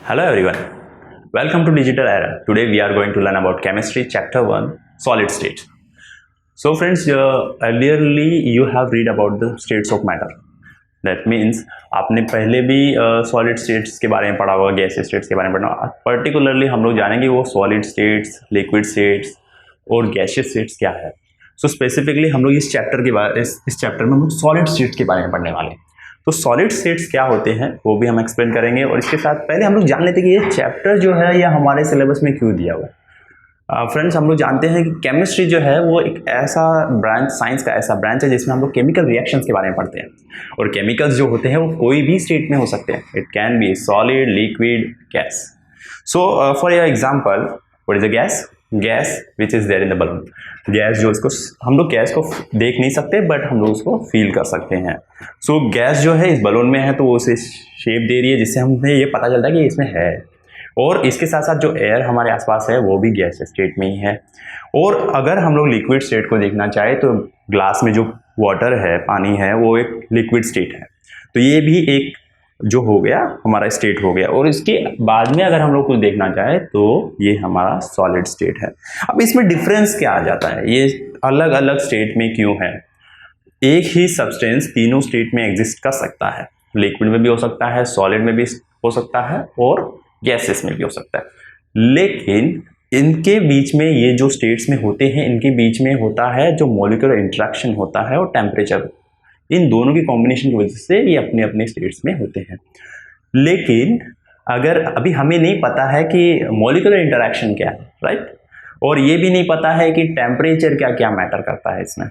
Hello everyone, welcome to Digital Era. Today we are going to learn about chemistry chapter 1 solid state. So friends, earlierly you have read about the states of matter. That means आपने पहले भी solid states के बारे में पढ़ा होगा, gas states के बारे में पढ़ा। पर्टिकुलरली हम लोग जानेंगे वो सॉलिड स्टेट्स, लिक्विड स्टेट्स और गैसियस स्टेट्स क्या है। सो स्पेसिफिकली हम लोग इस चैप्टर में हम लोग सॉलिड स्टेट्स के बारे में पढ़ने वाले हैं। तो सॉलिड स्टेट्स क्या होते हैं वो भी हम एक्सप्लेन करेंगे, और इसके साथ पहले हम लोग जान लेते हैं कि ये चैप्टर जो है ये हमारे सिलेबस में क्यों दिया हुआ है। फ्रेंड्स, हम लोग जानते हैं कि केमिस्ट्री जो है वो एक ऐसा ब्रांच, साइंस का ऐसा ब्रांच है जिसमें हम लोग केमिकल रिएक्शंस के बारे में पढ़ते हैं, और केमिकल्स जो होते हैं वो कोई भी स्टेट में हो सकते हैं। It can be solid, liquid, gas. So for your example, what is a gas? Gas which is there in the balloon. Gas जो इसको हम लोग गैस को देख नहीं सकते बट हम लोग उसको फील कर सकते हैं। सो गैस जो है इस बलून में है तो वो उसे शेप दे रही है जिससे हमें ये पता चलता है कि इसमें है। और इसके साथ साथ जो एयर हमारे आसपास है वो भी गैस स्टेट में ही है। और अगर हम लोग लिक्विड स्टेट को देखना चाहे तो ग्लास में जो वाटर है, पानी है, वो एक लिक्विड स्टेट है। तो ये भी एक जो हो गया हमारा स्टेट हो गया। और इसके बाद में अगर हम लोग कुछ देखना चाहे तो ये हमारा सॉलिड स्टेट है। अब इसमें डिफरेंस क्या आ जाता है, ये अलग अलग स्टेट में क्यों है? एक ही सब्सटेंस तीनों स्टेट में एग्जिस्ट कर सकता है। लिक्विड में भी हो सकता है, सॉलिड में भी हो सकता है और गैसेस में भी हो सकता है। लेकिन इनके बीच में ये जो स्टेट्स में होते हैं इनके बीच में होता है जो मॉलिक्यूलर इंटरेक्शन होता है और टेम्परेचर। इन दोनों की कॉम्बिनेशन की वजह से ये अपने अपने स्टेट्स में होते हैं। लेकिन अगर अभी हमें नहीं पता है कि मॉलिक्यूलर इंटरेक्शन क्या है, राइट, और ये भी नहीं पता है कि टेम्परेचर क्या क्या मैटर करता है इसमें।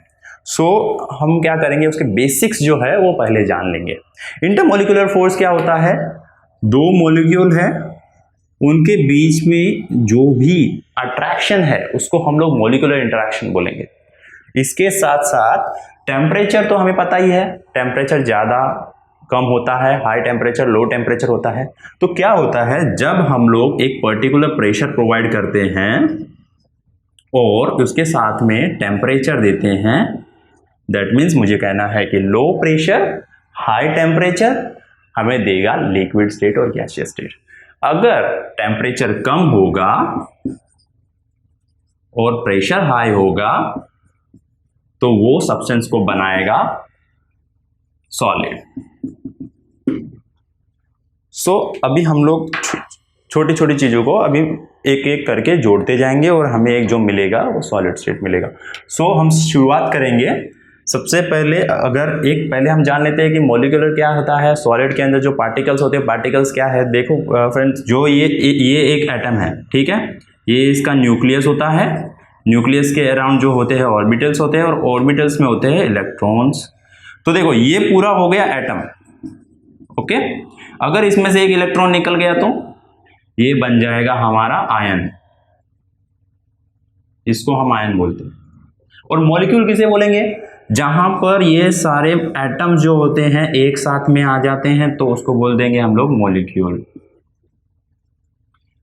सो हम क्या करेंगे, उसके बेसिक्स जो है वो पहले जान लेंगे। इंटरमॉलिक्यूलर फोर्स क्या होता है? दो मॉलिक्यूल है, उनके बीच में जो भी अट्रैक्शन है उसको हम लोग मॉलिक्यूलर इंटरेक्शन बोलेंगे। इसके साथ साथ टेम्परेचर तो हमें पता ही है, टेम्परेचर ज़्यादा कम होता है, हाई टेम्परेचर, लो टेम्परेचर होता है। तो क्या होता है, जब हम लोग एक पर्टिकुलर प्रेशर प्रोवाइड करते हैं और उसके साथ में टेम्परेचर देते हैं, दैट मीन्स मुझे कहना है कि लो प्रेशर हाई टेम्परेचर हमें देगा लिक्विड स्टेट और गैसियस स्टेट। अगर टेम्परेचर कम होगा और प्रेशर हाई होगा तो वो सब्सटेंस को बनाएगा सॉलिड। सो अभी हम लोग छोटी छोटी चीज़ों को अभी एक एक करके जोड़ते जाएंगे और हमें एक जो मिलेगा वो सॉलिड स्टेट मिलेगा। सो हम शुरुआत करेंगे सबसे पहले, पहले हम जान लेते हैं कि मॉलिक्यूलर क्या होता है। सॉलिड के अंदर जो पार्टिकल्स होते हैं, पार्टिकल्स क्या है? देखो फ्रेंड्स, जो ये एक एटम है, ठीक है, ये इसका न्यूक्लियस होता है। न्यूक्लियस के अराउंड जो होते हैं ऑर्बिटल्स होते हैं, और ऑर्बिटल्स में होते हैं इलेक्ट्रॉन्स। तो देखो ये पूरा हो गया एटम, ओके। अगर इसमें से एक इलेक्ट्रॉन निकल गया तो ये बन जाएगा हमारा आयन, इसको हम आयन बोलते हैं। और मॉलिक्यूल किसे बोलेंगे? जहां पर ये सारे एटम्स जो होते हैं एक साथ में आ जाते हैं तो उसको बोल देंगे हम लोग मॉलिक्यूल।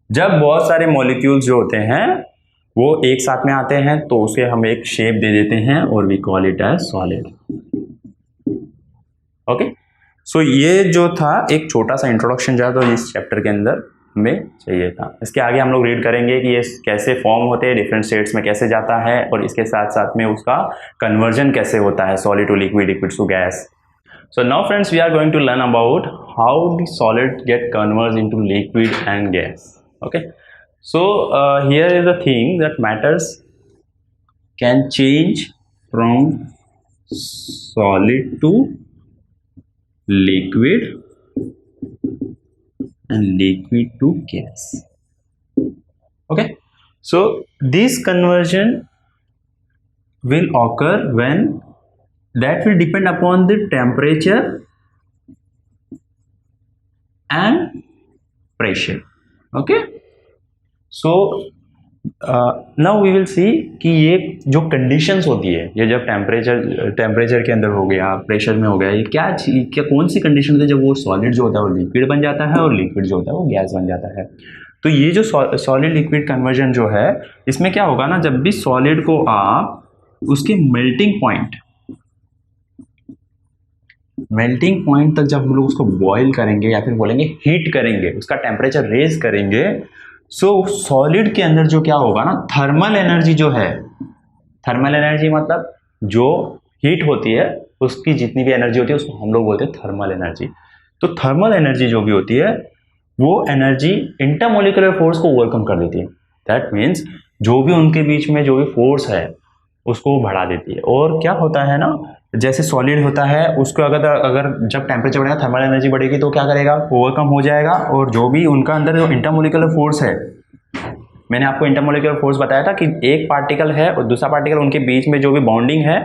जब बहुत सारे मॉलिक्यूल्स जो होते हैं वो एक साथ में आते हैं तो उसे हम एक शेप दे देते हैं और we call it as solid. Okay, so ये जो था एक छोटा सा इंट्रोडक्शन जो तो इस चैप्टर के अंदर हमें चाहिए था। इसके आगे हम लोग रीड करेंगे कि ये कैसे फॉर्म होते हैं, डिफरेंट स्टेट्स में कैसे जाता है, और इसके साथ साथ में उसका कन्वर्जन कैसे होता है, solid to liquid, liquid to gas. So now friends, we are going to learn about how the solid get converted into liquid and gas. Okay, so here is the thing that matters can change from solid to liquid and liquid to gas. Okay, so this conversion will occur when that will depend upon the temperature and pressure. Okay, so now we will see कि ये जो conditions होती है, ये जब temperature के अंदर हो गया, प्रेशर में हो गया, ये क्या कौन सी कंडीशन होती है जब वो सॉलिड जो होता है वो लिक्विड बन जाता है और लिक्विड जो होता है वो गैस बन जाता है। तो ये जो सॉलिड लिक्विड कन्वर्जन जो है, इसमें क्या होगा ना, जब भी सॉलिड को आप उसके मेल्टिंग पॉइंट मेल्टिंग पॉइंट तक जब हम लोग उसको बॉईल करेंगे या फिर बोलेंगे हीट करेंगे, उसका टेम्परेचर रेज करेंगे, सो सॉलिड के अंदर जो क्या होगा ना, थर्मल एनर्जी जो है, थर्मल एनर्जी मतलब जो हीट होती है उसकी जितनी भी एनर्जी होती है उसको हम लोग बोलते हैं थर्मल एनर्जी। तो थर्मल एनर्जी जो भी होती है वो एनर्जी इंटरमोलिकुलर फोर्स को ओवरकम कर देती है। दैट मीन्स जो भी उनके बीच में जो भी फोर्स है उसको वो बढ़ा देती है। और क्या होता है ना, जैसे सॉलिड होता है उसको अगर जब टेम्परेचर बढ़ेगा थर्मल एनर्जी बढ़ेगी तो क्या करेगा, ओवरकम हो जाएगा। और जो भी उनका अंदर जो इंटरमोलिकुलर फोर्स है, मैंने आपको इंटरमोलिकुलर फोर्स बताया था कि एक पार्टिकल है और दूसरा पार्टिकल, उनके बीच में जो भी बॉन्डिंग है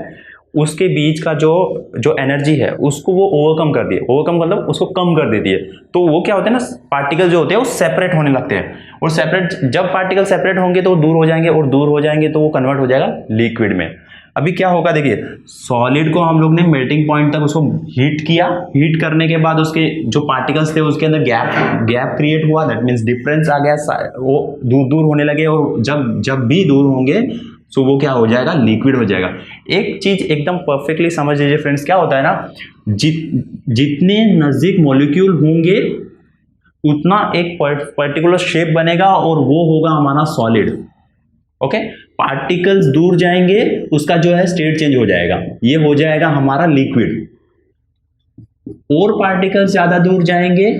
उसके बीच का जो एनर्जी है उसको वो ओवरकम कर दिए। ओवरकम मतलब उसको कम कर देती है। तो वो क्या होता है ना, पार्टिकल जो होते हैं वो सेपरेट होने लगते हैं। और सेपरेट जब पार्टिकल सेपरेट होंगे तो वो दूर हो जाएंगे, और दूर हो जाएंगे तो वो कन्वर्ट हो जाएगा लिक्विड में। अभी क्या होगा देखिए, सॉलिड को हम लोग ने मेल्टिंग पॉइंट तक उसको हीट किया, हीट करने के बाद उसके जो पार्टिकल्स थे उसके अंदर गैप क्रिएट हुआ, दैट मीन्स डिफरेंस आ गया, वो दूर दूर होने लगे। और जब भी दूर होंगे सो वो क्या हो जाएगा, लिक्विड हो जाएगा। एक चीज एकदम परफेक्टली समझ लीजिए फ्रेंड्स, क्या होता है ना, जितने नजदीक मॉलिक्यूल होंगे उतना एक पर्टिकुलर शेप बनेगा और वो होगा हमारा सॉलिड। ओके, पार्टिकल्स दूर जाएंगे उसका जो है स्टेट चेंज हो जाएगा, ये हो जाएगा हमारा लिक्विड। और पार्टिकल्स ज्यादा दूर जाएंगे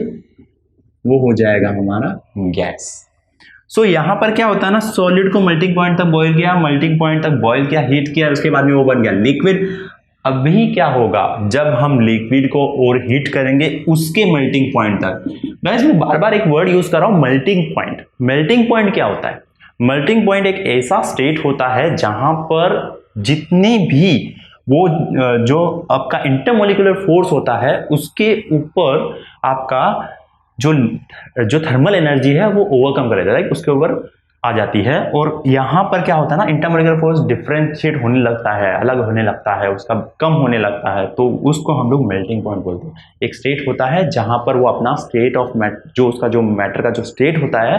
वो हो जाएगा हमारा गैस। सो यहां पर क्या होता है ना, सॉलिड को मेल्टिंग पॉइंट तक बॉईल किया, मेल्टिंग पॉइंट तक बॉईल किया, हीट किया, उसके बाद में वो बन गया लिक्विड। अभी क्या होगा, जब हम लिक्विड को और हीट करेंगे उसके मेल्टिंग पॉइंट तक। गाइस मैं बार बार एक वर्ड यूज कर रहा हूं, मेल्टिंग पॉइंट। मेल्टिंग पॉइंट क्या होता है, मेल्टिंग पॉइंट एक ऐसा स्टेट होता है जहां पर जितनी भी वो जो आपका इंटरमोलिकुलर फोर्स होता है उसके ऊपर आपका जो थर्मल एनर्जी है वो ओवरकम करेगा, राइट, उसके ऊपर आ जाती है। और यहां पर क्या होता है ना, इंटरमोलिकुलर फोर्स डिफरेंशिएट होने लगता है, अलग होने लगता है, उसका कम होने लगता है, तो उसको हम लोग मेल्टिंग पॉइंट बोलते हैं। एक स्टेट होता है जहां पर वो अपना स्टेट ऑफ जो उसका जो मैटर का जो स्टेट होता है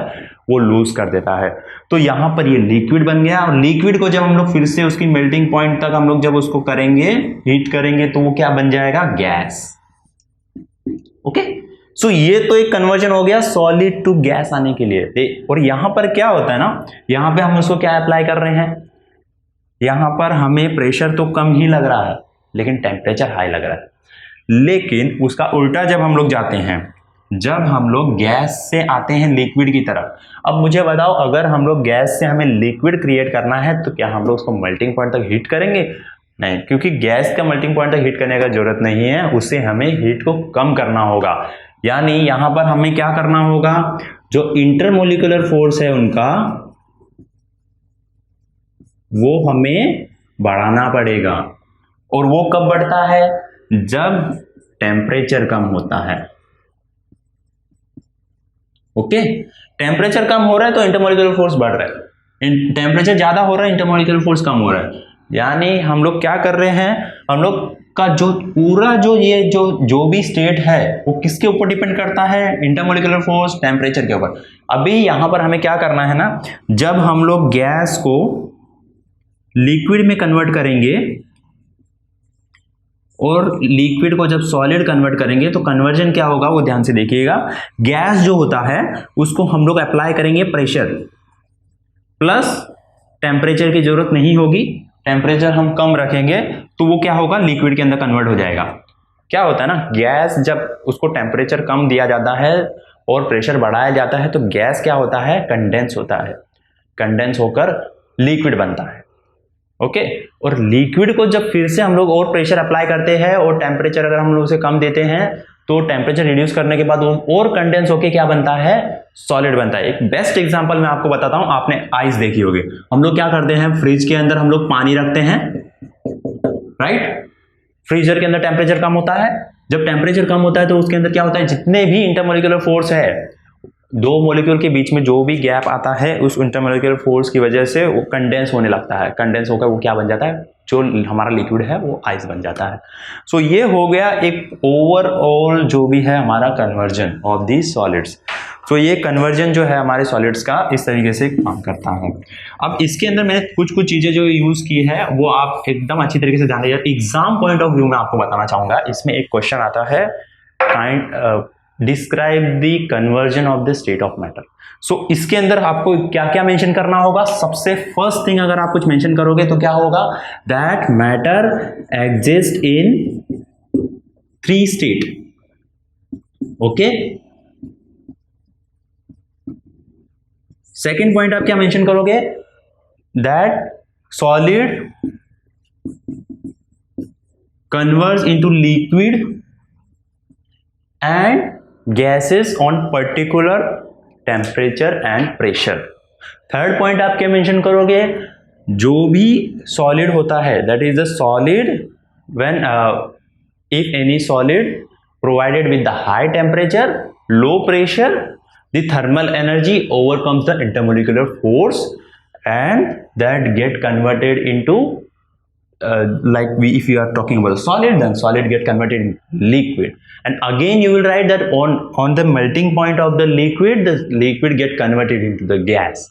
वो लूज कर देता है। तो यहां पर ये लिक्विड बन गया, और लिक्विड को जब हम लोग फिर से उसकी मेल्टिंग पॉइंट तक हम लोग जब उसको करेंगे, हीट करेंगे, तो वो क्या बन जाएगा, गैस। ओके, सो ये तो एक कन्वर्जन हो गया सॉलिड टू गैस आने के लिए। और यहां पर क्या होता है ना, यहां पे हम उसको क्या अप्लाई कर रहे हैं, यहां पर हमें प्रेशर तो कम ही लग रहा है लेकिन टेम्परेचर हाई लग रहा है। लेकिन उसका उल्टा जब हम लोग जाते हैं, जब हम लोग गैस से आते हैं लिक्विड की तरफ। अब मुझे बताओ, अगर हम लोग गैस से हमें लिक्विड क्रिएट करना है तो क्या हम लोग उसको मेल्टिंग पॉइंट तक हीट करेंगे? नहीं, क्योंकि गैस का मेल्टिंग पॉइंट तक हीट करने का जरूरत नहीं है, उससे हमें हीट को कम करना होगा। यानी यहां पर हमें क्या करना होगा, जो इंटरमोलिकुलर फोर्स है उनका वो हमें बढ़ाना पड़ेगा। और वो कब बढ़ता है, जब टेम्परेचर कम होता है। ओके, टेम्परेचर कम हो रहा है तो इंटरमोलिकुलर फोर्स बढ़ रहा है, टेम्परेचर ज्यादा हो रहा है इंटरमोलिकुलर फोर्स कम हो रहा है। यानी हम लोग क्या कर रहे हैं, हम लोग का जो पूरा जो भी स्टेट है वो किसके ऊपर डिपेंड करता है, इंटरमोलिकुलर फोर्स, टेम्परेचर के ऊपर। अभी यहां पर हमें क्या करना है ना, जब हम लोग गैस को लिक्विड में कन्वर्ट करेंगे और लिक्विड को जब सॉलिड कन्वर्ट करेंगे तो कन्वर्जन क्या होगा वो ध्यान से देखिएगा। गैस जो होता है उसको हम लोग अप्लाई करेंगे प्रेशर प्लस टेम्परेचर की जरूरत नहीं होगी, टेम्परेचर हम कम रखेंगे तो वो क्या होगा, लिक्विड के अंदर कन्वर्ट हो जाएगा। क्या होता है ना, गैस जब उसको टेम्परेचर कम दिया जाता है और प्रेशर बढ़ाया जाता है तो गैस क्या होता है, कंडेंस होता है, कंडेंस होकर लिक्विड बनता है। ओके, और लिक्विड को जब फिर से हम लोग और प्रेशर अप्लाई करते हैं और टेम्परेचर अगर हम लोग उसे कम देते हैं तो टेम्परेचर रिड्यूस करने के बाद वो और कंडेंस होके क्या बनता है, सॉलिड बनता है। एक बेस्ट एग्जांपल मैं आपको बताता हूं, आपने आइस देखी होगी। हम लोग क्या करते हैं, फ्रिज के अंदर हम लोग पानी रखते हैं, राइट, फ्रीजर के अंदर टेम्परेचर कम होता है, जब टेम्परेचर कम होता है तो उसके अंदर क्या होता है, जितने भी इंटरमोलिकुलर फोर्स है दो मॉलिक्यूल के बीच में जो भी गैप आता है उस इंटरमॉलिक्यूलर फोर्स की वजह से वो कंडेंस होने लगता है, कंडेंस होकर वो क्या बन जाता है, जो हमारा लिक्विड है वो आइस बन जाता है। सो ये हो गया एक ओवरऑल जो भी है हमारा कन्वर्जन ऑफ दी सॉलिड्स। तो ये कन्वर्जन जो है हमारे सॉलिड्स का इस तरीके से काम करता है। अब इसके अंदर मैंने कुछ चीज़ें जो यूज़ की है वो आप एकदम अच्छी तरीके से ध्यान दीजिए। एग्जाम पॉइंट ऑफ व्यू में आपको बताना चाहूँगा, इसमें एक क्वेश्चन आता है describe the conversion of the state of matter. So इसके अंदर आपको क्या क्या मेंशन करना होगा। सबसे फर्स्ट थिंग अगर आप कुछ मेंशन करोगे तो क्या होगा, that matter exist in 3 state. Okay, second point आप क्या मेंशन करोगे, that solid converge into liquid and gases on particular temperature and pressure. Third point आप क्या मेंशन करोगे, जो भी सॉलिड होता है that is the solid when if any solid provided with the high temperature low pressure the thermal energy overcomes the intermolecular force and that get converted into if you are talking about a solid, then solid get converted in liquid, and again you will write that on the melting point of the liquid get converted into the gas.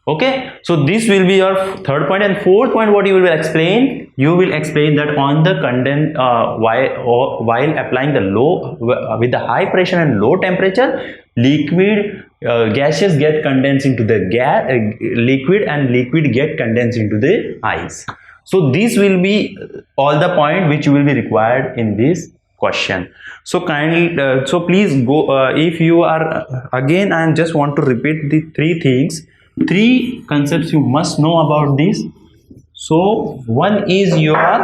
Okay, so this will be your third point. And fourth point, what you will explain, you will explain that on the while applying the low with the high pressure and low temperature, liquid gases get condensed into the liquid, and liquid get condensed into the ice. So this will be all the point which will be required in this question. So kindly so please go if you are again I just want to repeat the 3 concepts you must know about this. So one is your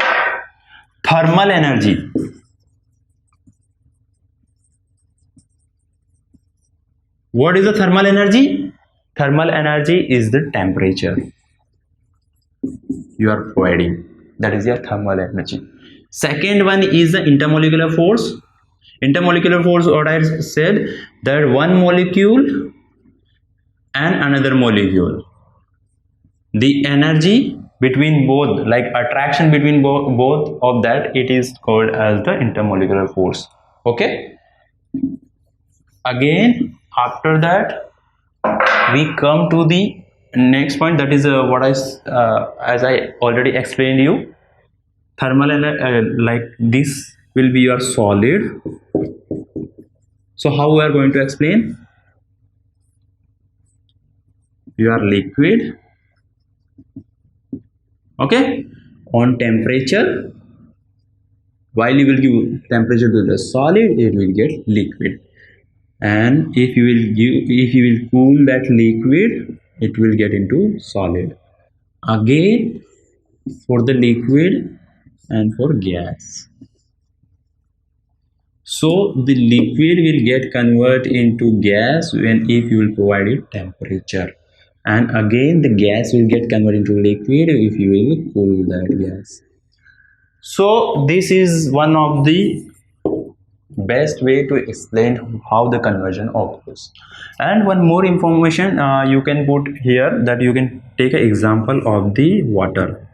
thermal energy. What is the thermal energy? Thermal energy is the temperature you are providing, that is your thermal energy. Second one is the intermolecular force. Intermolecular force, what I said, that one molecule and another molecule, the energy between both, like attraction between both of that, it is called as the intermolecular force. Okay, again after that we come to the next point, that is what as I already explained you, thermal like this will be your solid. So how we are going to explain, your liquid, okay, on temperature, while you will give temperature to the solid, it will get liquid, and if you will cool that liquid, it will get into solid. Again for the liquid and for gas. So the liquid will get converted into gas when if you will provide it temperature, and again the gas will get converted into liquid if you will cool that gas. So this is one of the best way to explain how the conversion occurs. And one more information you can put here, that you can take an example of the water.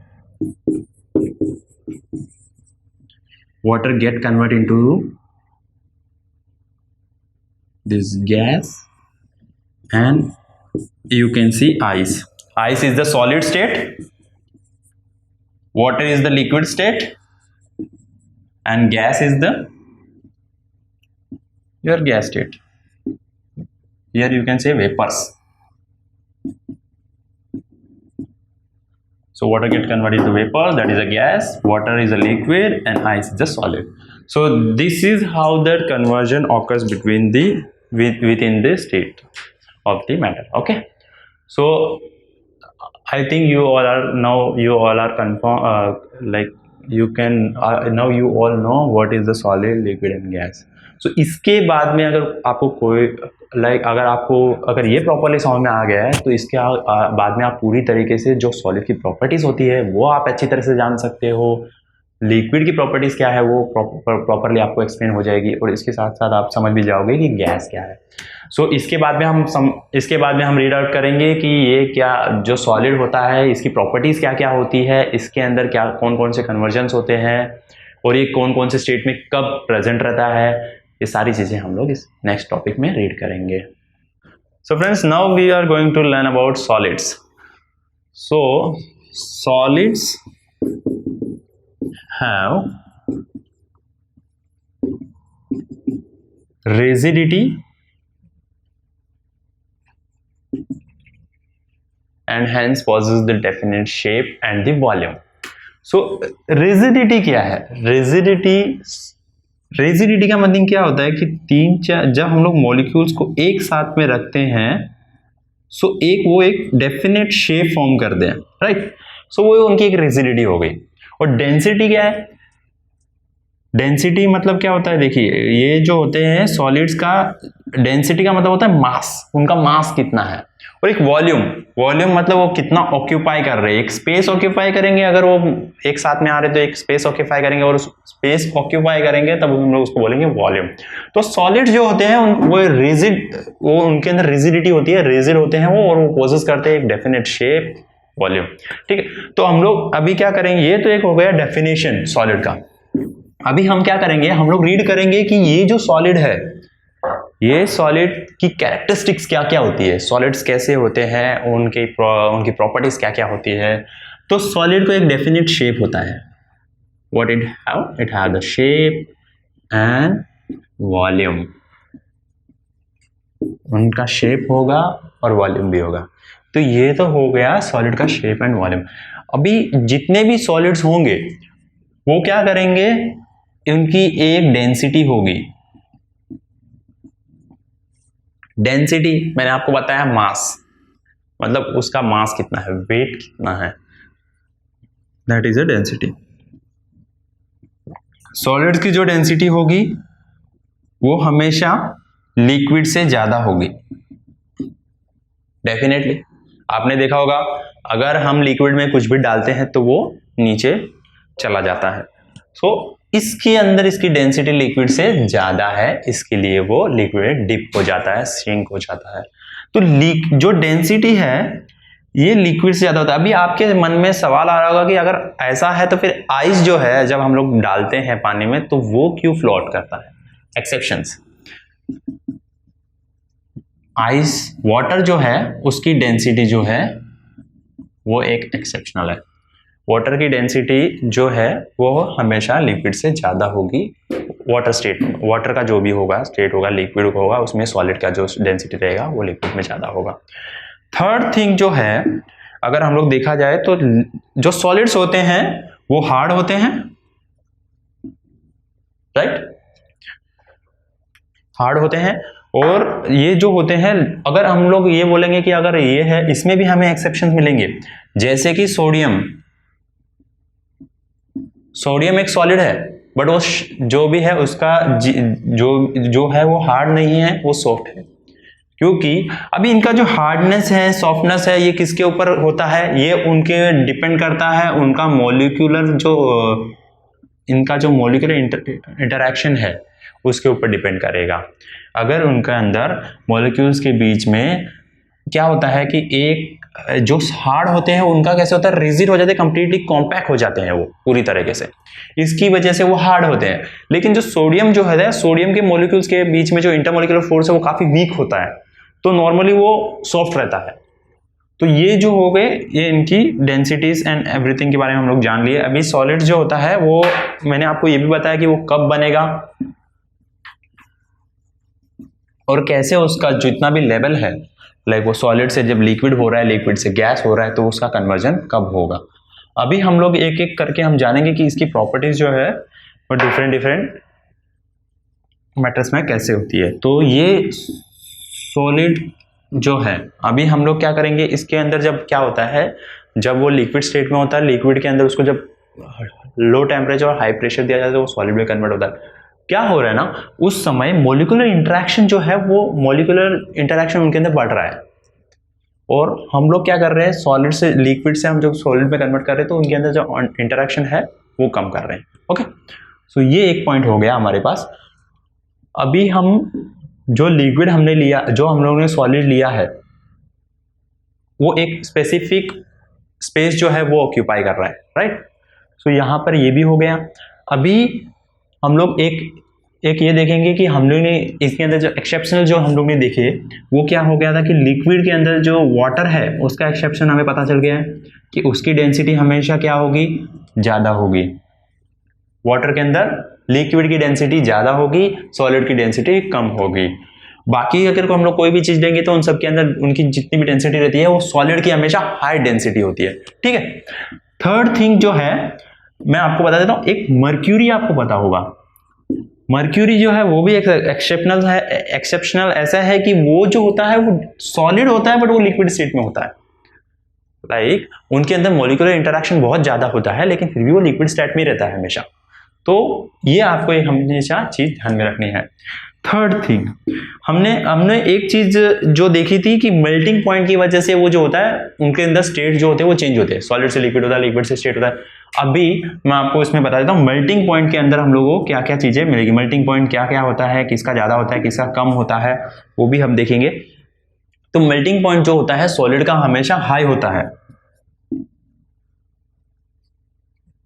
Water get converted into this gas, and you can see ice. Ice is the solid state, water is the liquid state, and gas is the your gas state. Here you can say vapors. So water get converted into vapors, that is a gas, water is a liquid, and ice is a solid. So this is how the conversion occurs between the within the state of the matter. Okay, so I think you all are confirm, like you can now you all know what is the solid, liquid and gas. So इसके बाद में अगर आपको कोई अगर ये properly समझ में आ गया है, तो इसके बाद में आप पूरी तरीके से जो सॉलिड की प्रॉपर्टीज होती है वो आप अच्छी तरह से जान सकते हो, लिक्विड की प्रॉपर्टीज क्या है वो प्रॉपरली आपको एक्सप्लेन हो जाएगी, और इसके साथ साथ आप समझ भी जाओगे कि गैस क्या है। सो इसके बाद में हम रीड आउट करेंगे कि ये क्या जो सॉलिड होता है इसकी प्रॉपर्टीज क्या क्या होती है, इसके अंदर क्या कौन कौन से कन्वर्जन्स होते हैं, और ये कौन कौन से स्टेट में कब प्रेजेंट रहता है। ये सारी चीजें हम लोग इस नेक्स्ट टॉपिक में रीड करेंगे। So friends, now we are going to learn about solids. So solids have rigidity and hence possess the definite shape and the volume. So rigidity क्या है? rigidity का मतलब क्या होता है कि जब हम लोग मॉलिक्यूल्स को एक साथ में रखते हैं सो वो एक डेफिनेट शेप फॉर्म करते हैं, राइट। सो वो उनकी एक रिजिडिटी हो गई। और डेंसिटी क्या है? डेंसिटी मतलब क्या होता है, देखिए ये जो होते हैं सॉलिड्स का डेंसिटी का मतलब होता है मास, उनका मास कितना है। और एक वॉल्यूम मतलब वो कितना ऑक्यूपाई कर रहे हैं, एक स्पेस ऑक्यूपाई करेंगे, अगर वो एक साथ में आ रहे तो एक स्पेस ऑक्यूपाई करेंगे, और स्पेस ऑक्यूपाई करेंगे तब हम लोग उसको बोलेंगे वॉल्यूम। तो सॉलिड्स जो होते हैं वो उनके अंदर रिजिडिटी होती है, रिजिड होते हैं वो, और वो पोजेस करते हैं एक डेफिनेट शेप, वॉल्यूम, ठीक है। तो हम लोग अभी क्या करेंगे, ये तो एक हो गया डेफिनेशन सॉलिड का। अभी हम क्या करेंगे, हम लोग रीड करेंगे कि ये जो सॉलिड है, ये सॉलिड की कैरेक्टरिस्टिक्स क्या क्या होती है, सॉलिड्स कैसे होते हैं, उनकी प्रॉपर्टीज क्या क्या होती है। तो सॉलिड को एक डेफिनेट शेप होता है, what it have the shape and volume. उनका शेप होगा और वॉल्यूम भी होगा। तो ये तो हो गया सॉलिड का शेप एंड वॉल्यूम। अभी जितने भी सॉलिड्स होंगे वो क्या करेंगे, उनकी एक डेंसिटी होगी। डेंसिटी मैंने आपको बताया मास, मतलब उसका मास कितना है, वेट कितना है, that is a density. Solids की जो डेंसिटी होगी वो हमेशा लिक्विड से ज्यादा होगी, डेफिनेटली। आपने देखा होगा अगर हम लिक्विड में कुछ भी डालते हैं तो वो नीचे चला जाता है। सो इसके अंदर इसकी डेंसिटी लिक्विड से ज्यादा है, इसके लिए वो लिक्विड डिप हो जाता है, श्रिंक हो जाता है। तो जो डेंसिटी है ये लिक्विड से ज्यादा होता है। अभी आपके मन में सवाल आ रहा होगा कि अगर ऐसा है तो फिर आइस जो है जब हम लोग डालते हैं पानी में तो वो क्यों फ्लोट करता है। एक्सेप्शंस, आइस वाटर जो है उसकी डेंसिटी जो है वो एक एक्सेप्शनल है। वाटर की डेंसिटी जो है वो हमेशा लिक्विड से ज़्यादा होगी। वाटर स्टेट, वाटर का जो भी होगा स्टेट होगा, लिक्विड होगा, उसमें सॉलिड का जो डेंसिटी रहेगा वो लिक्विड में ज़्यादा होगा। थर्ड थिंग जो है, अगर हम लोग देखा जाए तो जो सॉलिड्स होते हैं वो हार्ड होते हैं, राइट, हार्ड होते हैं। और ये जो होते हैं, अगर हम लोग ये बोलेंगे कि अगर ये है, इसमें भी हमें एक्सेप्शन मिलेंगे, जैसे कि सोडियम एक सॉलिड है बट वो जो भी है उसका जो है वो हार्ड नहीं है, वो सॉफ्ट है। क्योंकि अभी इनका जो हार्डनेस है, सॉफ्टनेस है, ये किसके ऊपर होता है, ये उनके डिपेंड करता है उनका मॉलिक्यूलर इनका जो मॉलिक्यूलर इंटरैक्शन है उसके ऊपर डिपेंड करेगा। अगर उनके अंदर मॉलिक्यूल्स के बीच में क्या होता है कि एक जो हार्ड होते हैं उनका कैसे होता है, रिजिड हो जाते हैं, कंप्लीटली कॉम्पैक्ट हो जाते हैं वो पूरी तरीके से, इसकी वजह से वो हार्ड होते हैं। लेकिन जो सोडियम जो है, सोडियम के मॉलिक्यूल्स के बीच में जो इंटरमॉलिक्यूलर फोर्स है वो काफी वीक होता है, तो नॉर्मली वो सॉफ्ट रहता है। तो ये जो हो गए ये इनकी डेंसिटीज एंड एवरीथिंग के बारे में हम लोग जान लिए। अभी सॉलिड जो होता है वो मैंने आपको ये भी बताया कि वो कब बनेगा और कैसे उसका जितना भी लेवल है, लाइक वो सॉलिड से जब लिक्विड हो रहा है, लिक्विड से गैस हो रहा है, तो उसका कन्वर्जन कब होगा। अभी हम लोग एक एक करके हम जानेंगे कि इसकी प्रॉपर्टीज जो है वो डिफरेंट मैटर्स में कैसे होती है। तो ये सॉलिड जो है, अभी हम लोग क्या करेंगे, इसके अंदर जब क्या होता है, जब वो लिक्विड स्टेट में होता है, लिक्विड के अंदर उसको जब लो टेम्परेचर और हाई प्रेशर दिया जाता है तो वो सॉलिड में कन्वर्ट होता है। क्या हो रहा है ना, उस समय मॉलिक्यूलर इंटरेक्शन जो है, वो मॉलिक्यूलर इंटरेक्शन उनके अंदर बढ़ रहा है, और हम लोग क्या कर रहे हैं, सॉलिड से लिक्विड से हम जब सॉलिड में कन्वर्ट कर रहे हैं तो उनके अंदर जो इंटरेक्शन है वो कम कर रहे हैं। ओके, सो ये एक पॉइंट हो गया हमारे पास। अभी हम जो लिक्विड हमने लिया, जो हम लोगों ने सॉलिड लिया है, वो एक स्पेसिफिक स्पेस जो है वो ऑक्यूपाई कर रहा है, राइट। सो यहाँ पर ये भी हो गया। अभी हम लोग एक ये देखेंगे कि हम लोग ने इसके अंदर जो एक्सेप्शनल जो हम लोग ने देखे वो क्या हो गया था कि लिक्विड के अंदर जो वाटर है उसका एक्सेप्शन हमें पता चल गया है कि उसकी डेंसिटी हमेशा क्या होगी, ज़्यादा होगी। वाटर के अंदर लिक्विड की डेंसिटी ज़्यादा होगी, सॉलिड की डेंसिटी कम होगी। बाकी अगर हम लोग कोई भी चीज़ देंगे तो उन सब के अंदर उनकी जितनी भी डेंसिटी रहती है वो सॉलिड की हमेशा हाई डेंसिटी होती है, ठीक है। थर्ड थिंग जो है मैं आपको बता देता हूँ, एक मर्क्यूरी आपको पता होगा। मर्क्यूरी जो है वो भी एक एक्सेप्शनल ऐसा है कि वो जो होता है वो सॉलिड होता है बट वो लिक्विड स्टेट में होता है। लाइक उनके अंदर मॉलिक्यूलर इंटरेक्शन बहुत ज्यादा होता है लेकिन फिर भी वो लिक्विड स्टेट में रहता है हमेशा। तो ये आपको एक हमेशा चीज ध्यान में रखनी है। थर्ड थिंग हमने एक चीज जो देखी थी कि मेल्टिंग पॉइंट की वजह से वो जो होता है उनके अंदर स्टेट जो होते हैं वो चेंज होते हैं, सॉलिड से लिक्विड होता है, लिक्विड से स्टेट होता है। अभी मैं आपको इसमें बता देता हूँ मेल्टिंग पॉइंट के अंदर हम लोगों को क्या क्या चीजें मिलेगी, मेल्टिंग पॉइंट क्या क्या होता है, किसका ज्यादा होता है किसका कम होता है, वो भी हम देखेंगे। तो मेल्टिंग पॉइंट जो होता है सॉलिड का हमेशा हाई होता है।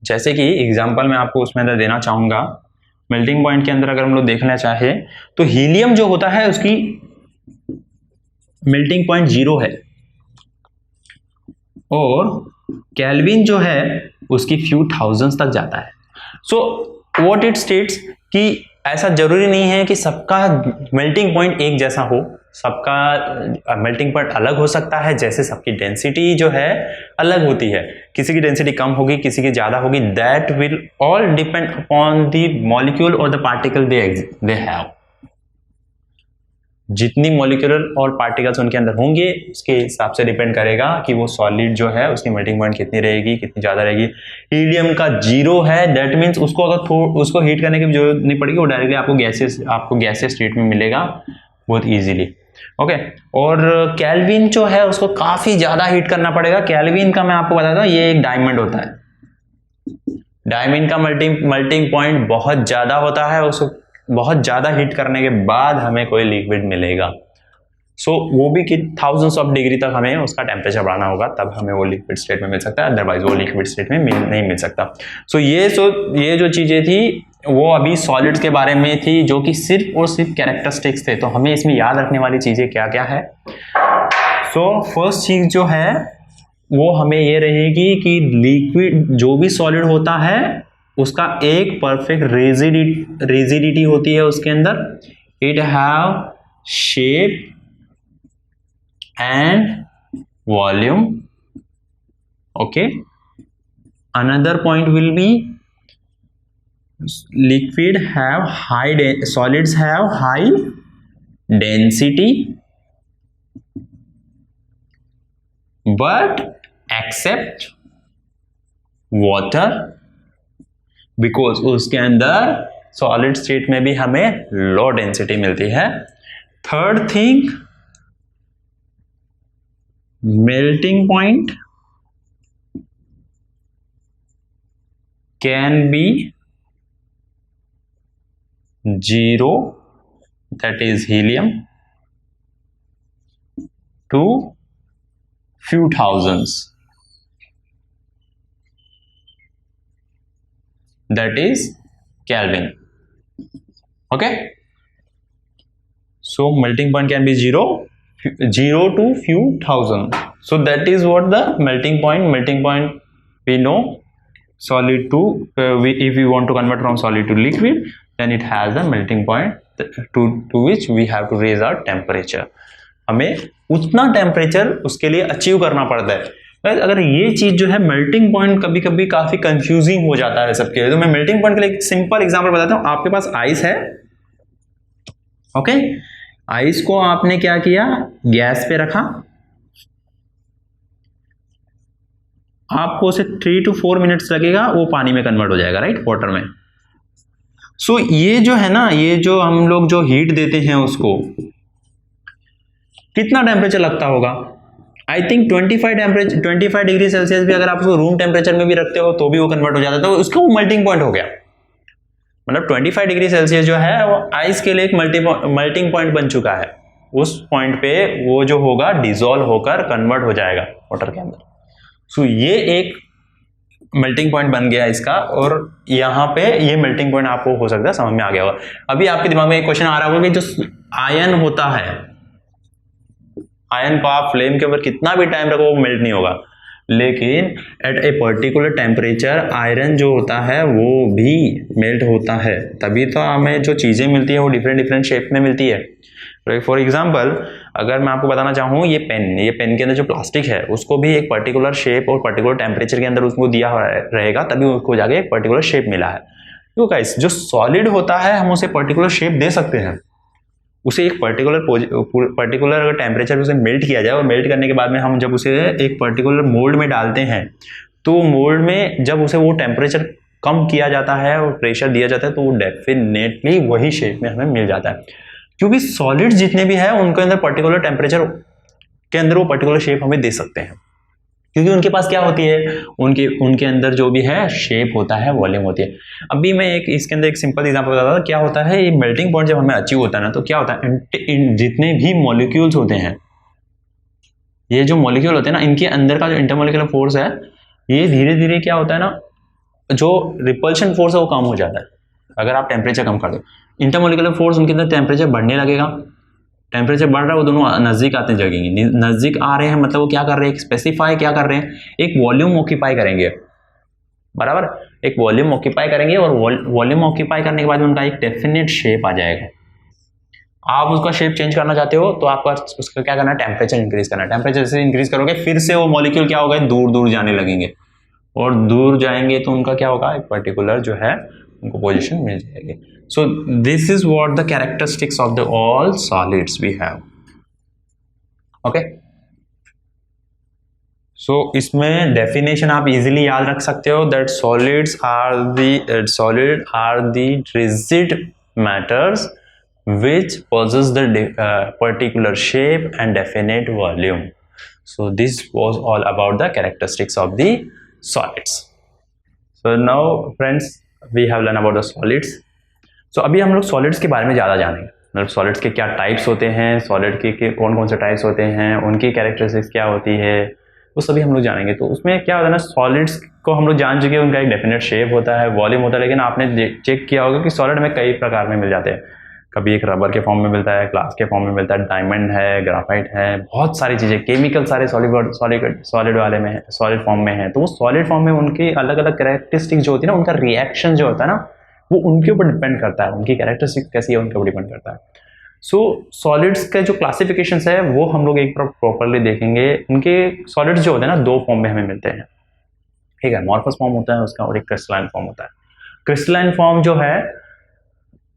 जैसे कि एग्जांपल मैं आपको उसमें अंदर देना चाहूंगा, मेल्टिंग पॉइंट के अंदर अगर हम लोग देखना चाहे तो हीलियम जो होता है उसकी मेल्टिंग पॉइंट 0 है और केल्विन जो है उसकी फ्यू थाउजेंड्स तक जाता है। सो व्हाट इट स्टेट्स कि ऐसा जरूरी नहीं है कि सबका मेल्टिंग पॉइंट एक जैसा हो, सबका मेल्टिंग पॉइंट अलग हो सकता है, जैसे सबकी डेंसिटी जो है अलग होती है, किसी की डेंसिटी कम होगी किसी की ज्यादा होगी। That will all depend upon the molecule और द पार्टिकल दे हैव। जितनी मॉलिक्यूलर और पार्टिकल्स उनके अंदर होंगे उसके हिसाब से डिपेंड करेगा कि वो सॉलिड जो है उसकी मेल्टिंग पॉइंट कितनी रहेगी, कितनी ज्यादा रहेगी। हीलियम का 0 है, दैट मीन्स उसको अगर उसको हीट करने की जरूरत नहीं पड़ेगी, वो डायरेक्टली आपको गैसियस स्टेट में मिलेगा बहुत इजीली। ओके, और केल्विन जो है उसको काफी ज्यादा हीट करना पड़ेगा। केल्विन का मैं आपको बताता हूँ ये एक डायमंड होता है, डायमंड का मेल्टिंग पॉइंट बहुत ज्यादा होता है, उसको बहुत ज्यादा हीट करने के बाद हमें कोई लिक्विड मिलेगा। सो वो भी कि थाउजेंड्स ऑफ डिग्री तक हमें उसका टेम्परेचर बढ़ाना होगा तब हमें वो लिक्विड स्टेट में मिल सकता है, अदरवाइज वो लिक्विड स्टेट में नहीं मिल सकता। सो ये जो चीजें थी वो अभी सॉलिड्स के बारे में थी जो कि सिर्फ और सिर्फ कैरेक्टरिस्टिक्स थे। तो हमें इसमें याद रखने वाली चीजें क्या क्या है। सो फर्स्ट चीज जो है वो हमें ये रहेगी कि लिक्विड जो भी सॉलिड होता है उसका एक परफेक्ट रिजिडिटी होती है उसके अंदर। It have shape and volume. Okay, another point will be liquid have solids have high density but except water because उसके अंदर सॉलिड स्टेट में भी हमें लो डेंसिटी मिलती है। Third thing, melting point can be 0, that is helium, to few thousands, that is Kelvin. Okay, so melting point can be 0 to few thousand. So that is what the melting point we know solid to if we want to convert from solid to liquid, then it has a melting point to which we have to raise our temperature. हमें उतना temperature उसके लिए achieve करना पड़ता है। अगर ये चीज जो है मेल्टिंग पॉइंट कभी कभी काफी कंफ्यूजिंग हो जाता है सबके लिए, तो मैं मेल्टिंग पॉइंट के लिए एक सिंपल एग्जांपल बताता हूँ। आपके पास आइस है, ओके, आइस को आपने क्या किया, गैस पे रखा, आपको उसे 3 to 4 मिनट्स लगेगा, वो पानी में कन्वर्ट हो जाएगा, राइट, वाटर में। सो ये जो है ना, ये जो हम लोग जो हीट देते हैं उसको कितना टेम्परेचर लगता होगा। आई थिंक 25 डिग्री सेल्सियस भी अगर आप उसको रूम टेम्परेचर में भी रखते हो तो भी वो कन्वर्ट हो जाता है, तो उसका वो मेल्टिंग पॉइंट हो गया। मतलब 25 डिग्री सेल्सियस जो है वो आइस के लिए एक मेल्टिंग पॉइंट बन चुका है। उस पॉइंट पे वो जो होगा डिसॉल्व होकर कन्वर्ट हो जाएगा वाटर के अंदर। सो ये एक मेल्टिंग पॉइंट बन गया इसका, और यहाँ पे ये मेल्टिंग पॉइंट आपको हो सकता है समझ में आ गया होगा। अभी आपके दिमाग में एक क्वेश्चन आ रहा होगा कि जो आयन होता है, आयन को आप फ्लेम के ऊपर कितना भी टाइम रखो वो मेल्ट नहीं होगा, लेकिन at a particular temperature iron जो होता है वो भी मेल्ट होता है। तभी तो हमें जो चीज़ें मिलती है वो डिफरेंट शेप में मिलती है। फॉर एग्जाम्पल अगर मैं आपको बताना चाहूँ, ये पेन के अंदर जो प्लास्टिक है उसको भी एक पर्टिकुलर शेप और पर्टिकुलर टेम्परेचर के अंदर उसको दिया रहेगा, तभी उसको जाके एक पर्टिकुलर शेप मिला है। क्यों गाइस, जो सॉलिड होता है हम उसे पर्टिकुलर शेप दे सकते हैं, उसे एक पर्टिकुलर अगर टेम्परेचर पे उसे मेल्ट किया जाए और मेल्ट करने के बाद में हम जब उसे एक पर्टिकुलर मोल्ड में डालते हैं, तो मोल्ड में जब उसे वो टेम्परेचर कम किया जाता है और प्रेशर दिया जाता है तो वो डेफिनेटली वही शेप में हमें मिल जाता है। क्योंकि सॉलिड जितने भी है उनके अंदर पर्टिकुलर टेम्परेचर के अंदर वो पर्टिकुलर शेप हमें दे सकते हैं, क्योंकि उनके पास क्या होती है, उनके अंदर जो भी है शेप होता है, वॉल्यूम होती है। अभी मैं इसके अंदर एक सिंपल एग्जांपल बताता हूँ। क्या होता है, ये मेल्टिंग पॉइंट जब हमें अचीव होता है ना, तो क्या होता है, जितने भी मॉलिक्यूल्स होते हैं, ये जो मॉलिक्यूल होते हैं ना, इनके अंदर का जो इंटरमॉलिक्यूलर फोर्स है, ये धीरे धीरे क्या होता है ना, जो रिपल्शन फोर्स है वो कम हो जाता है अगर आप टेम्परेचर कम कर दो। इंटरमॉलिक्यूलर फोर्स उनके अंदर टेम्परेचर बढ़ने लगेगा, टेम्परेचर बढ़ रहा है, वो दोनों नज़दीक आते जगेंगे, नज़दीक आ रहे हैं मतलब वो क्या कर रहे हैं, स्पेसिफाई क्या कर रहे हैं, एक वॉल्यूम ऑक्यूपाई करेंगे, बराबर, एक वॉल्यूम ऑक्यूपाई करेंगे, और वॉल्यूम ऑक्यूपाई करने के बाद उनका एक डेफिनेट शेप आ जाएगा। आप उसका शेप चेंज करना चाहते हो तो आपका उसका क्या करना है, टेम्परेचर इंक्रीज करना है। टेम्परेचर से इंक्रीज करोगे फिर से वो मॉलिक्यूल क्या होगा, दूर दूर जाने लगेंगे, और दूर जाएंगे तो उनका क्या होगा, एक पर्टिकुलर जो है उनको पोजीशन मिल जाएगी। So this is what the characteristics of the all solids we have. Okay. So इसमें definition आप easily याद रख सकते हो that solids are the rigid matters which possess the particular shape and definite volume. So this was all about the characteristics of the solids. So now friends, we have learned about the solids. So अभी हम लोग solids के बारे में ज़्यादा जानेंगे, मतलब solids के क्या टाइप्स होते हैं, सॉलिड के कौन कौन से टाइप्स होते हैं, उनकी कैरेक्टरिस्टिक्स क्या होती है, वो सभी हम लोग जानेंगे। तो उसमें क्या होता है ना, सॉलिड्स को हम लोग जान चुके हैं, उनका एक डेफिनेट शेप होता है, वॉल्यूम होता है, लेकिन आपने चेक किया होगा कि सॉलिड में कई प्रकार में मिल जाते हैं। कभी एक रबर के फॉर्म में मिलता है, ग्लास के फॉर्म में मिलता है, डायमंड है, ग्राफाइट है, बहुत सारी चीज़ें, केमिकल सारे सॉलिड वाले में है, सॉलिड फॉर्म में है। तो वो सॉलिड फॉर्म में उनकी अलग अलग कैरेक्टरिस्टिक जो होती है ना, उनका रिएक्शन जो होता है ना, वो उनके ऊपर डिपेंड करता है, उनकी कैरेक्टरिस्टिक कैसी है उनके ऊपर डिपेंड करता है। सो सॉलिड्स के जो क्लासिफिकेशंस है वो हम लोग एक प्रॉपरली देखेंगे। उनके सॉलिड्स जो होते हैं ना, दो फॉर्म में हमें मिलते हैं, ठीक है, मॉर्फस फॉर्म होता है उसका, और एक क्रिस्टलाइन फॉर्म होता है। क्रिस्टलाइन फॉर्म जो है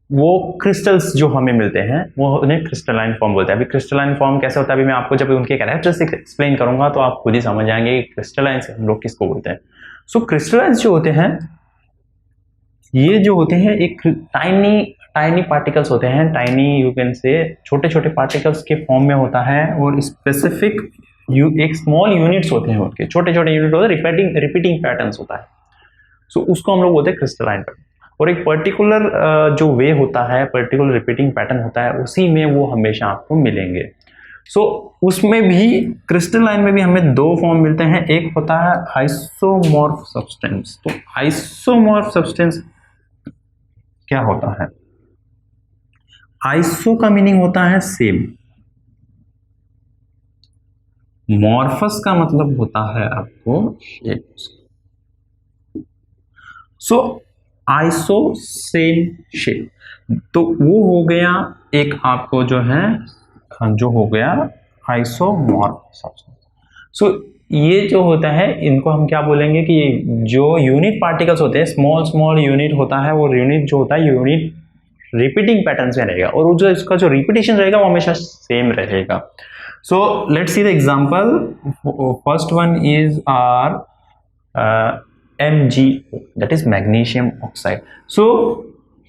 वो क्रिस्टल्स जो हमें मिलते हैं वो उन्हें क्रिस्टलाइन फॉर्म बोलते हैं। अभी क्रिस्टलाइन फॉर्म कैसे होता है, अभी मैं आपको जब उनके कैरेक्टरिस्टिक एक्सप्लेन करूंगा तो आप खुद ही समझ जाएंगे कि क्रिस्टलाइन हम लोग किसको बोलते हैं। सो क्रिस्टलाइन जो होते हैं, ये जो होते हैं एक टाइनी पार्टिकल्स होते हैं, टाइनी यू कैन से, छोटे छोटे पार्टिकल्स के फॉर्म में होता है, और स्पेसिफिक एक स्मॉल यूनिट्स होते हैं, उनके छोटे छोटे यूनिट होते हैं, रिपीटिंग पैटर्न्स होता है। सो उसको हम लोग बोलते हैं क्रिस्टलाइन पैटर्न, और एक पर्टिकुलर जो वे होता है, पर्टिकुलर रिपीटिंग पैटर्न होता है, उसी में वो हमेशा आपको मिलेंगे। सो उसमें भी क्रिस्टलाइन में भी हमें दो फॉर्म मिलते हैं, एक होता है आइसोमॉर्फ सब्सटेंस। तो आइसोमॉर्फ सब्सटेंस क्या होता है, आइसो का मीनिंग होता है सेम, मॉर्फस का मतलब होता है आपको शेप। सो आइसो सेम शेप, तो वो हो गया एक आपको जो है, जो हो गया आइसोमॉर्फ सब्सटेंस। सो ये जो होता है, इनको हम क्या बोलेंगे कि जो यूनिट पार्टिकल्स होते हैं, स्मॉल यूनिट होता है, वो यूनिट जो होता है यूनिट रिपीटिंग पैटर्न में रहेगा, और जो इसका जो रिपीटेशन रहेगा वो हमेशा सेम रहेगा। So let's see the example. First one is our MgO, that is magnesium oxide. So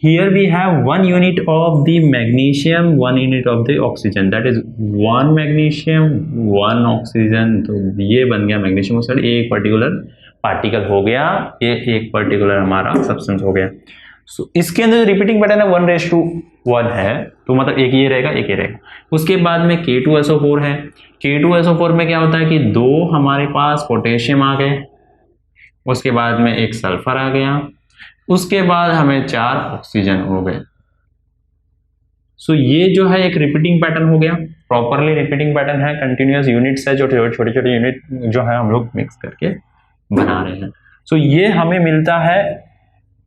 here we have 1 unit of the magnesium, 1 unit of the oxygen, that is 1 magnesium 1 oxygen। तो ये बन गया magnesium oxide, एक particular particle हो गया, ये एक particular हमारा सब्सटेंस हो गया। सो इसके अंदर जो रिपीटिंग पैटर्न है 1:1 है, तो मतलब एक ये रहेगा एक ये रहेगा। उसके बाद में K2SO4 है, K2SO4 में क्या होता है कि 2 हमारे पास पोटेशियम आ गए, उसके बाद में एक सल्फर आ गया, उसके बाद हमें 4 ऑक्सीजन हो गए। सो ये जो है एक रिपीटिंग पैटर्न हो गया, प्रॉपरली रिपीटिंग पैटर्न है, कंटिन्यूअस यूनिट्स है, जो छोटे छोटे यूनिट जो है हम लोग मिक्स करके बना रहे हैं। सो ये हमें मिलता है।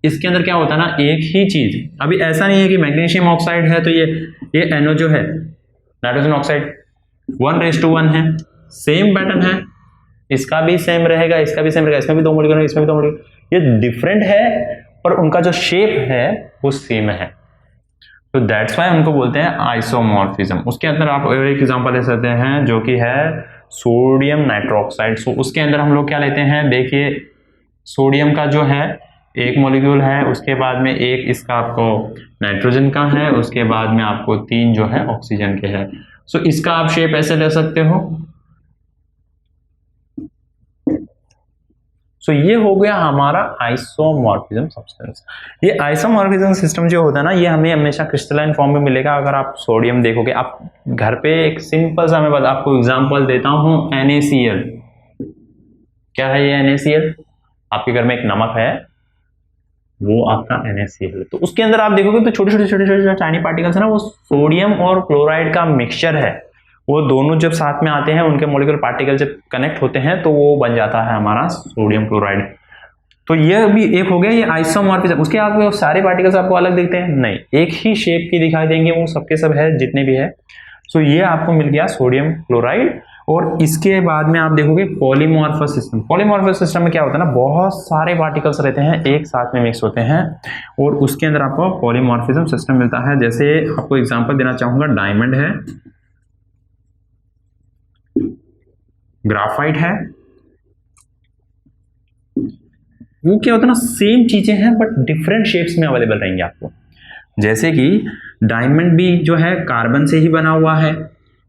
इसके अंदर क्या होता है ना, एक ही चीज, अभी ऐसा नहीं है कि मैग्नीशियम ऑक्साइड है तो ये NO जो है नाइट्रोजन ऑक्साइड 1:1 है, सेम पैटर्न है, इसका भी सेम रहेगा, इसका भी सेम रहेगा, इसमें भी 2 मॉलिक्यूल है, इसमें भी 2 मॉलिक्यूल, ये डिफरेंट है पर उनका जो शेप है वो सेम है, तो दैट्स वाई उनको बोलते हैं आइसोमॉर्फिज्म। उसके अंदर आप एक एग्जांपल ले सकते हैं जो कि है सोडियम नाइट्रोक्साइड। सो उसके अंदर हम लोग क्या लेते हैं, देखिए सोडियम का जो है एक मॉलिक्यूल है, उसके बाद में एक इसका आपको नाइट्रोजन का है, उसके बाद में आपको 3 जो है ऑक्सीजन के है। सो इसका आप शेप ऐसे ले सकते हो। सो ये हो गया हमारा आइसोमॉर्फिज्म सब्सटेंस। ये आइसोमॉर्फिज्म सिस्टम जो होता है ना, ये हमें हमेशा क्रिस्टलाइन फॉर्म में मिलेगा। अगर आप सोडियम देखोगे, आप घर पे एक सिंपल सा मैं आपको एग्जांपल देता हूं, NaCl। क्या है ये NaCl? आपके घर में एक नमक है, वो आपका NaCl। तो उसके अंदर आप देखोगे तो छोटे छोटे टाइनी पार्टिकल्स है ना, वो सोडियम और क्लोराइड का मिक्सचर है। वो दोनों जब साथ में आते हैं, उनके मॉलिक्यूलर पार्टिकल जब कनेक्ट होते हैं तो वो बन जाता है हमारा सोडियम क्लोराइड। तो ये भी एक हो गया ये आइसोमॉर्फिज्म। उसके आगे सारे पार्टिकल्स आपको अलग दिखते हैं? नहीं, एक ही शेप के दिखाई देंगे, वो सबके सब है जितने भी है। सो ये आपको मिल गया सोडियम क्लोराइड। और इसके बाद में आप देखोगे पॉलीमॉर्फस सिस्टम। पॉलीमॉर्फस सिस्टम में क्या होता है ना, बहुत सारे पार्टिकल्स रहते हैं, एक साथ में मिक्स होते हैं, और उसके अंदर आपको पॉलीमॉर्फिज्म सिस्टम मिलता है। जैसे आपको एग्जांपल देना चाहूंगा, डायमंड है, ग्राफाइट है, वो क्या होता है ना, सेम चीजें हैं बट डिफरेंट शेप्स में अवेलेबल रहेंगे आपको। जैसे कि डायमंड भी जो है कार्बन से ही बना हुआ है,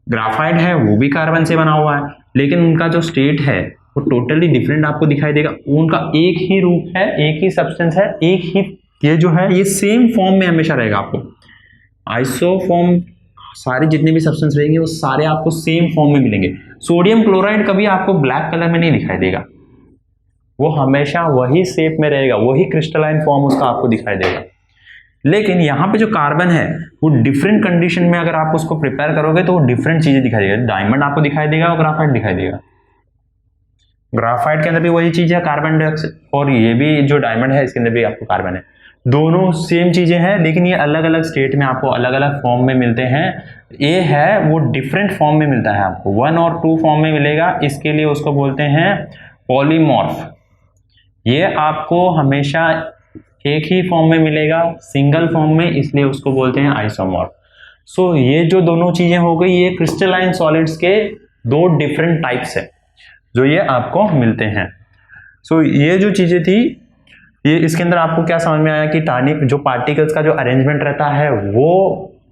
ग्राफाइट है वो भी कार्बन से बना हुआ है, लेकिन उनका जो स्टेट है वो टोटली डिफरेंट आपको दिखाई देगा। उनका एक ही रूप है, एक ही सब्सटेंस है, एक ही ये जो है ये सेम फॉर्म में हमेशा रहेगा आपको। आइसोफॉर्म सारे जितने भी सब्सटेंस रहेंगे वो सारे आपको सेम फॉर्म में मिलेंगे। सोडियम क्लोराइड कभी आपको ब्लैक कलर में नहीं दिखाई देगा, वो हमेशा वही शेप में रहेगा, वही क्रिस्टलाइन फॉर्म उसका आपको दिखाई देगा। लेकिन यहाँ पे जो कार्बन है वो डिफरेंट कंडीशन में अगर आप उसको प्रिपेयर करोगे तो वो डिफरेंट चीजें दिखाई देगा। डायमंड आपको दिखाई देगा और ग्राफाइट दिखाई देगा। ग्राफाइट के अंदर भी वही चीज है, कार्बन डाइऑक्साइड, और ये भी जो डायमंड है इसके अंदर भी आपको कार्बन है। दोनों सेम चीजें हैं, लेकिन ये अलग अलग स्टेट में आपको अलग अलग फॉर्म में मिलते हैं। ये है वो डिफरेंट फॉर्म में मिलता है, आपको 1 और 2 फॉर्म में मिलेगा। इसके लिए उसको बोलते हैं पॉलीमॉर्फ। ये आपको हमेशा एक ही फॉर्म में मिलेगा, सिंगल फॉर्म में, इसलिए उसको बोलते हैं आइसोमॉर्फ। सो ये जो दोनों चीजें हो गई, ये क्रिस्टलाइन सॉलिड्स के 2 डिफरेंट टाइप्स है जो ये आपको मिलते हैं। सो ये जो चीजें थी, ये इसके अंदर आपको क्या समझ में आया कि टानी जो पार्टिकल्स का जो अरेंजमेंट रहता है वो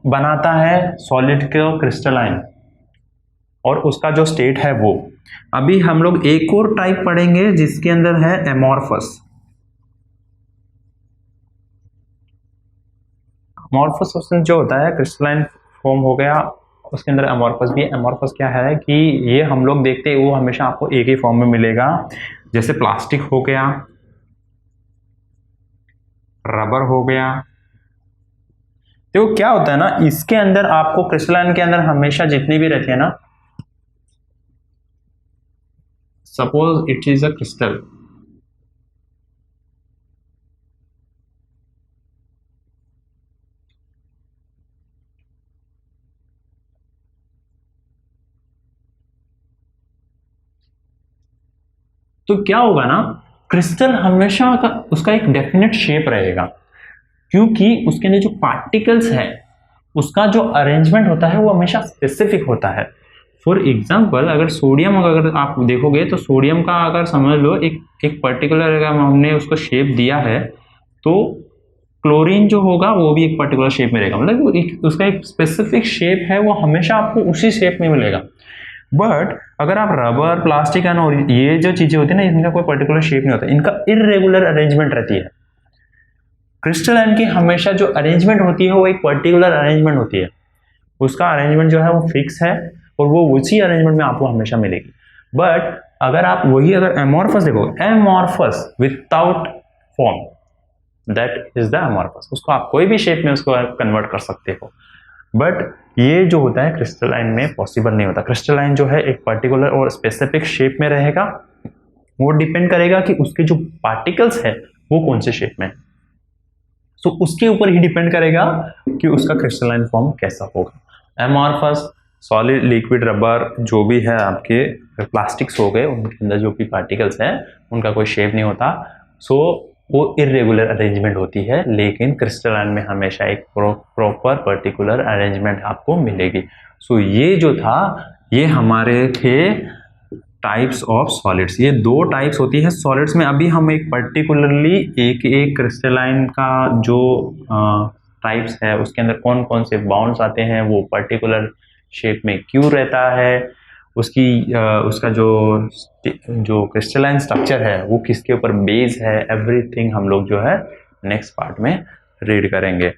बनाता है सॉलिड को क्रिस्टलाइन, और उसका जो स्टेट है वो। अभी हम लोग एक और टाइप पढ़ेंगे जिसके अंदर है एमॉर्फस। अमॉर्फस सब्सटेंस जो होता है क्रिस्टलाइन फॉर्म हो गया, उसके अंदर अमॉर्फस भी है। अमॉर्फस क्या है कि ये हम लोग देखते हैं वो हमेशा आपको एक ही फॉर्म में मिलेगा। जैसे प्लास्टिक हो गया, रबर हो गया। तो क्या होता है ना, इसके अंदर आपको क्रिस्टलाइन के अंदर हमेशा जितनी भी रहती है ना, suppose it is a crystal, तो क्या होगा ना, क्रिस्टल हमेशा का उसका एक डेफिनेट शेप रहेगा, क्योंकि उसके अंदर जो पार्टिकल्स है उसका जो अरेंजमेंट होता है वो हमेशा स्पेसिफिक होता है। फॉर एग्जांपल, अगर सोडियम अगर आप देखोगे तो सोडियम का अगर समझ लो एक पर्टिकुलर अगर हमने उसको शेप दिया है, तो क्लोरीन जो होगा वो भी एक पर्टिकुलर शेप में रहेगा, मतलब उसका एक स्पेसिफिक शेप है, वो हमेशा आपको उसी शेप में मिलेगा। बट अगर आप रबर, प्लास्टिक एंड और ये जो चीजें होती है ना, इनका कोई पर्टिकुलर शेप नहीं होता, इनका इररेगुलर अरेंजमेंट रहती है। क्रिस्टलाइन की हमेशा जो अरेंजमेंट होती है वो एक पर्टिकुलर अरेंजमेंट होती है, उसका अरेंजमेंट जो है वो फिक्स है और वो उसी अरेंजमेंट में आपको हमेशा मिलेगी। बट अगर आप वही अगर एमॉर्फस देखो, amorphous without form, that is the amorphous, उसको आप कोई भी शेप में उसको कन्वर्ट कर सकते हो। बट ये जो होता है क्रिस्टलाइन में पॉसिबल नहीं होता। क्रिस्टलाइन जो है एक पर्टिकुलर और स्पेसिफिक शेप में रहेगा, वो डिपेंड करेगा कि उसके जो पार्टिकल्स है वो कौन से शेप में, सो उसके ऊपर ही डिपेंड करेगा कि उसका क्रिस्टलाइन फॉर्म कैसा होगा। एमॉर्फस, सॉलिड, लिक्विड, रबर जो भी है, आपके प्लास्टिक्स हो गए, उनके अंदर जो भी पार्टिकल्स हैं उनका कोई शेप नहीं होता, सो वो इरेगुलर अरेंजमेंट होती है। लेकिन क्रिस्टलाइन में हमेशा एक प्रॉपर पर्टिकुलर अरेंजमेंट आपको मिलेगी। सो ये जो था, ये हमारे थे टाइप्स ऑफ सॉलिड्स। ये दो टाइप्स होती है सॉलिड्स में। अभी हम एक पर्टिकुलरली एक एक क्रिस्टलाइन का जो टाइप्स है उसके अंदर कौन कौन से बाउंड्स आते हैं, वो पर्टिकुलर शेप में क्यों रहता है, उसका जो क्रिस्टलाइन स्ट्रक्चर है वो किसके ऊपर बेस है, एवरीथिंग हम लोग जो है नेक्स्ट पार्ट में रीड करेंगे।